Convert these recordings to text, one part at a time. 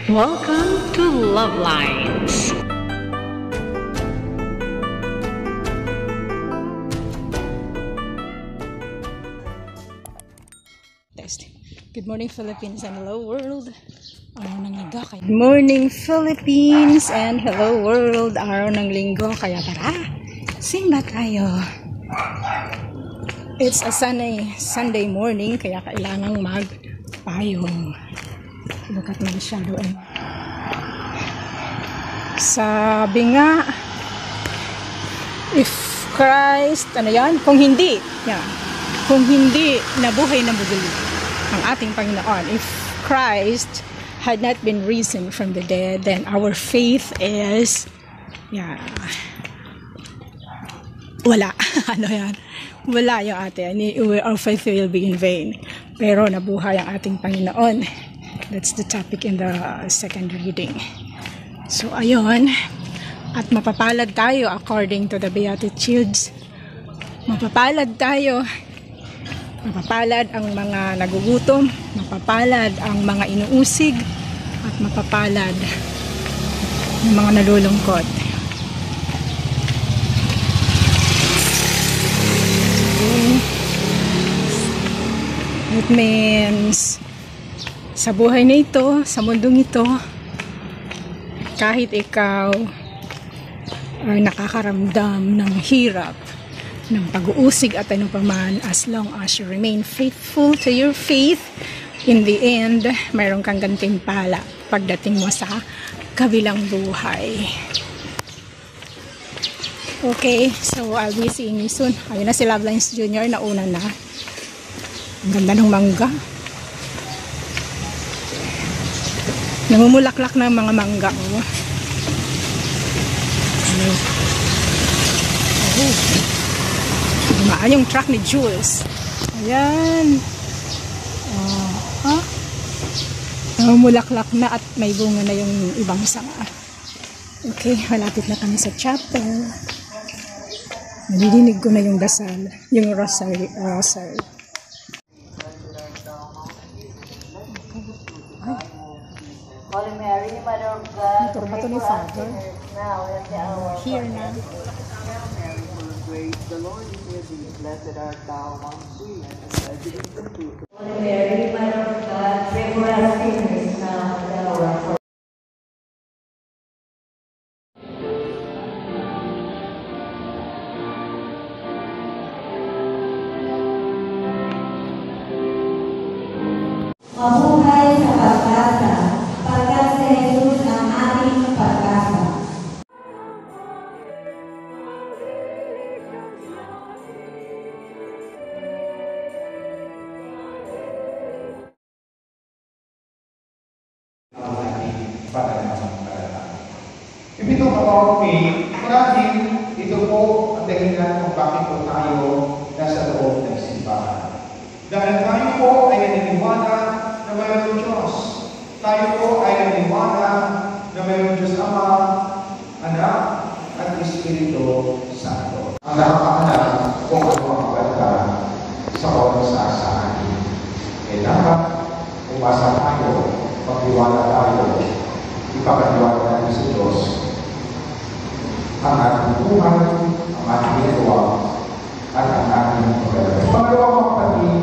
Welcome to Love Lines. Good morning, Philippines, and hello world. Araw ng linggo. Good morning, Philippines, and hello world. Araw ng linggo. Kaya tara, simba tayo. It's a Sunday morning, kaya kailangang magpayong. Look at my shadow. Sabi nga, if Christ, kung hindi, nabuhay na muli ang ating Panginoon, if Christ had not been risen from the dead, then our faith is, wala. Wala yung ating, our faith will be in vain. Pero nabuhay ang ating Panginoon. That's the topic in the second reading. So, ayun. At mapapalad tayo according to the Beatitudes. Mapapalad tayo. Mapapalad ang mga nagugutom, mapapalad ang mga inuusig, at mapapalad ang mga nalulungkot. It means, sa buhay na ito, sa mundong ito, kahit ikaw ay nakakaramdam ng hirap, ng pag-uusig at ano pa man, as long as you remain faithful to your faith, in the end, mayroon kang gantimpala pagdating mo sa kabilang buhay. Okay, so I'll be seeing you soon. Ayun na si Love Lines Jr. nauna na. Ang ganda ng mangga. Namumulaklak na mga mangga. Oh. Dumaan yung truck ni Jules. Ayan. Namumulaklak na at may bunga na yung ibang sanga. Okay, malapit na kami sa chapel. Nadidinig ko na yung dasal, yung rosary. Holy Mary, Mother of God, motor ba ito ni Father? now and at the hour of Here na. Mary, full of grace, the Lord is with thee. Blessed art thou amongst women, and blessed is the fruit of Holy Mary, Mother of God, pray for us sinners now and at the hour of our death. Mabuhay sa pag-asa, pagkat si Jesus ang ating pag-asa. If you talk about me, marahil ito po ang dahilan kung bakit po tayo nasa loob ng simbahan. Dahil tayo po ay naniniwala na mayroong Diyos. Tayo po ay naniniwala na mayroong Diyos Ama, Anak, at Espiritu Santo. Ang nakakaalam kung ano ang maganda sa bawat isa sa atin. Eh dapat umasa tayo, pagdiwala tayo, ipagkatiwala natin sa Diyos ang ating buhay, ang ating ginagawa, at ang ating pagdalagay. Pangalawa mga kapatid,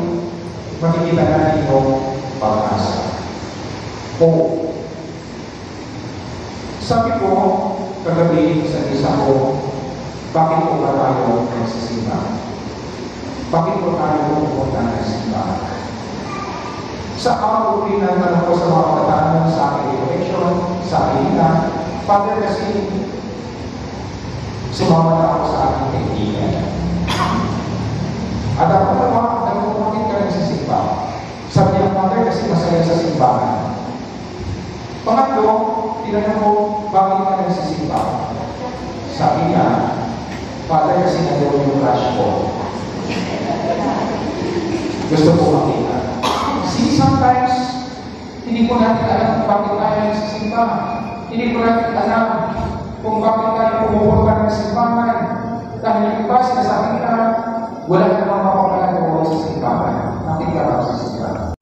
makikita natin yung pag-asa. Sabi ko, kagabi sa isa ko, bakit po ba tayo nagsisimba? Bakit po tayo pupunta ng simbahan? Sa araw ko pinantanong ko sa mga katanong sa aking election, sabi nila, Father, kasi sumama na ako sa aking kaibigan. At ako naman, nagpupunit ka rin sa simba. Sabi niya, Father, kasi masaya sa simbahan. Pangatlo, tinanong ko, bakit ka rin sa simba? Sabi niya, Father, kasi nandun yung crush ko. Gusto ko makita. See, sometimes, hindi po natin alam kung bakit tayo nagsisimba. Hindi po natin alam kung bakit tayo pumupunta ng simbahan. Dahil yung iba, sinasabi nila, wala namang mapapalagawa sa simbahan. Bakit ka sa simbahan?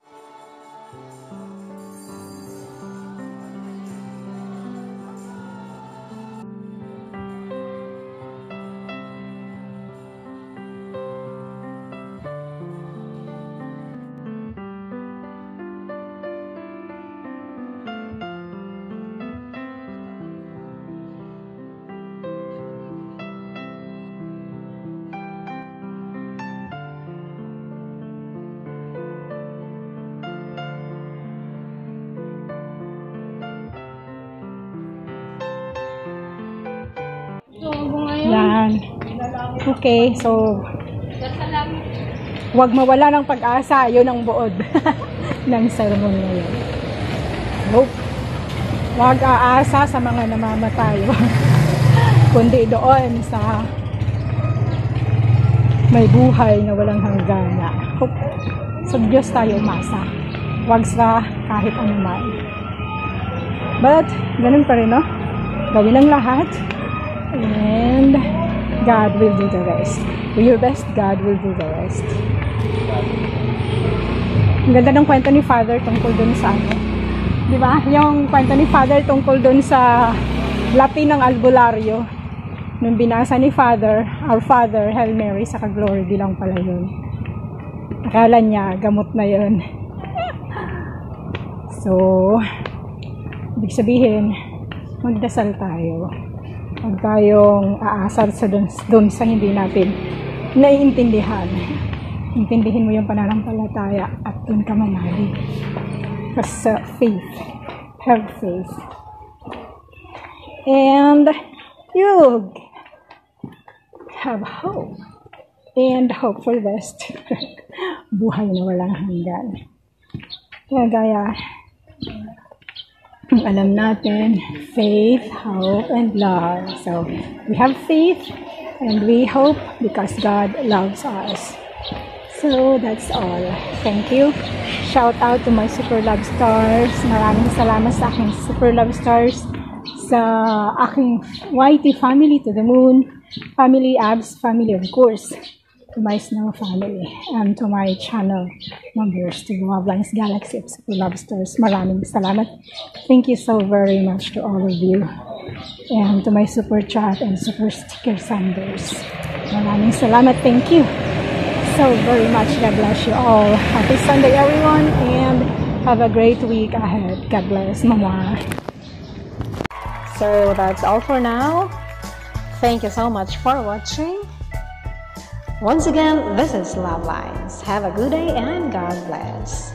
Okay, so huwag mawala ng pag-asa. Yun ang buod ng sermon ngayon. Hope. Huwag aasa sa mga namamatay. Kundi doon sa may buhay na walang hanggan. Hope. Sa Diyos tayo umasa. Huwag sa kahit anuman. But, ganun pa rin, no? Gawin ang lahat. And God will do the rest. Do your best, God will do the rest. Ang ganda ng kwento ni Father tungkol dun sa ano. Di ba? Yung kwento ni Father tungkol dun sa Latin ng albularyo. Nung binasa ni Father, Our Father, Hail Mary, sa Glory, di lang pala yun. Akala niya, gamot na yun. So, ibig sabihin, magdasal tayo. Huwag tayong aasar sa dun sa hindi natin naiintindihan. Intindihin mo yung pananampalataya at dun ka mamali. Kasi faith. Have faith. And you have hope. And hope for the best. Buhay na walang hanggan. Kaya gaya, alam natin, faith, hope, and love. So, we have faith and we hope because God loves us. So, that's all. Thank you. Shout out to my Super Love Stars. Maraming salamat sa aking Super Love Stars, sa aking YT family, to the moon family, abs family, of course, to my Snow family, and to my channel members, to Lovelines Galaxy of Super Love Stars. Maraming salamat. Thank you so very much to all of you. And to my Super Chat and Super Sticker senders. Maraming salamat. Thank you so very much. God bless you all. Happy Sunday, everyone, and have a great week ahead. God bless. Mama. So that's all for now. Thank you so much for watching. Once again, this is Lovelines. Have a good day and God bless.